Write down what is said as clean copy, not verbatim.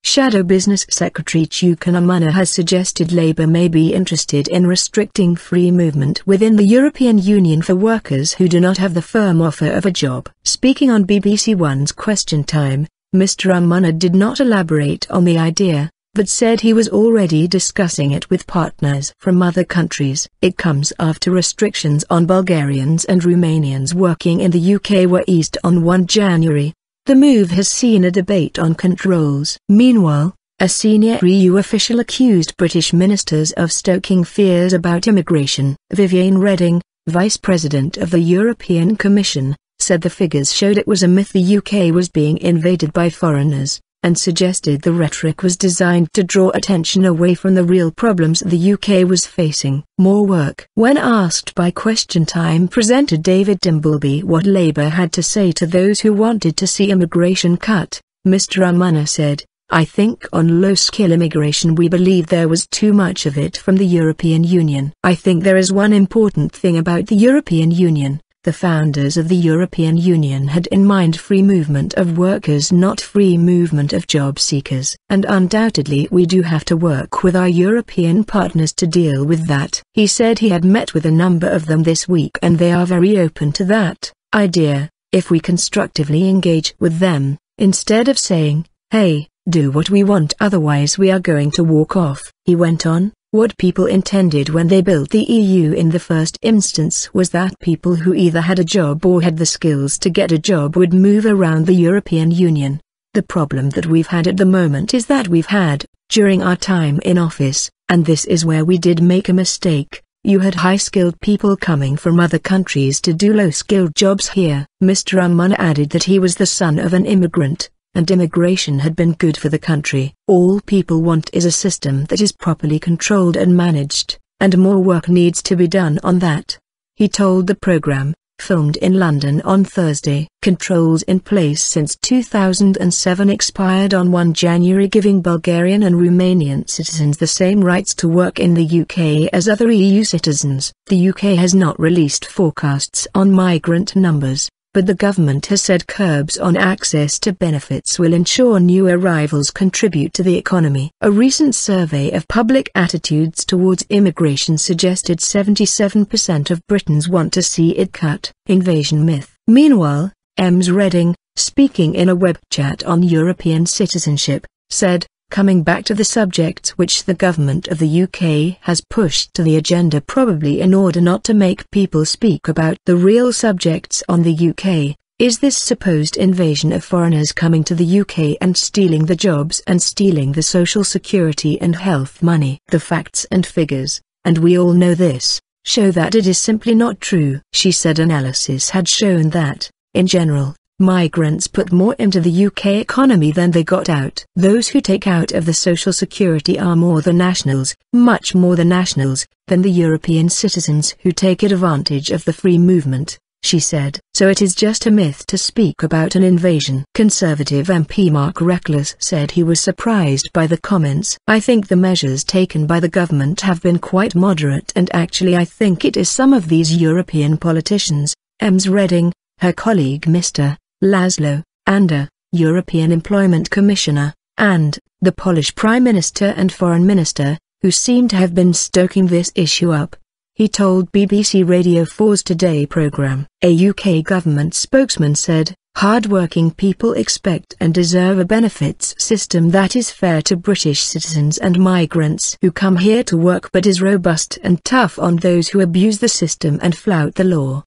Shadow Business Secretary Chuka Umunna has suggested Labour may be interested in restricting free movement within the European Union for workers who do not have the firm offer of a job. Speaking on BBC One's Question Time, Mr. Umunna did not elaborate on the idea, but said he was already discussing it with partners from other countries. It comes after restrictions on Bulgarians and Romanians working in the UK were eased on 1 January. The move has seen a debate on controls. Meanwhile, a senior EU official accused British ministers of stoking fears about immigration. Viviane Reding, Vice President of the European Commission, said the figures showed it was a myth the UK was being invaded by foreigners, and suggested the rhetoric was designed to draw attention away from the real problems the UK was facing. More work. When asked by Question Time presenter David Dimbleby what Labour had to say to those who wanted to see immigration cut, Mr. Umunna said, "I think on low-skill immigration we believe there was too much of it from the European Union. I think there is one important thing about the European Union. The founders of the European Union had in mind free movement of workers, not free movement of job seekers. And undoubtedly we do have to work with our European partners to deal with that." He said he had met with a number of them this week and they are very open to that idea, if we constructively engage with them, instead of saying, "Hey, do what we want otherwise we are going to walk off." He went on, "What people intended when they built the EU in the first instance was that people who either had a job or had the skills to get a job would move around the European Union. The problem that we've had at the moment is that we've had, during our time in office, and this is where we did make a mistake, you had high-skilled people coming from other countries to do low-skilled jobs here." Mr. Umunna added that he was the son of an immigrant, and immigration had been good for the country. "All people want is a system that is properly controlled and managed, and more work needs to be done on that," he told the program, filmed in London on Thursday. Controls in place since 2007 expired on 1 January, giving Bulgarian and Romanian citizens the same rights to work in the UK as other EU citizens. The UK has not released forecasts on migrant numbers, but the government has said curbs on access to benefits will ensure new arrivals contribute to the economy. A recent survey of public attitudes towards immigration suggested 77% of Britons want to see it cut. Invasion myth. Meanwhile, Ms. Reding, speaking in a web chat on European citizenship, said, "Coming back to the subjects which the government of the UK has pushed to the agenda probably in order not to make people speak about the real subjects on the UK, is this supposed invasion of foreigners coming to the UK and stealing the jobs and stealing the social security and health money. The facts and figures, and we all know this, show that it is simply not true." She said analysis had shown that, in general, migrants put more into the UK economy than they got out. "Those who take out of the social security are more the nationals, much more the nationals, than the European citizens who take advantage of the free movement," she said. "So it is just a myth to speak about an invasion." Conservative MP Mark Reckless said he was surprised by the comments. "I think the measures taken by the government have been quite moderate, and actually I think it is some of these European politicians, Ms. Reding, her colleague Mr. Laszlo, Andor, European Employment Commissioner, and the Polish Prime Minister and Foreign Minister, who seem to have been stoking this issue up," he told BBC Radio 4's Today programme. A UK government spokesman said, "Hard-working people expect and deserve a benefits system that is fair to British citizens and migrants who come here to work but is robust and tough on those who abuse the system and flout the law."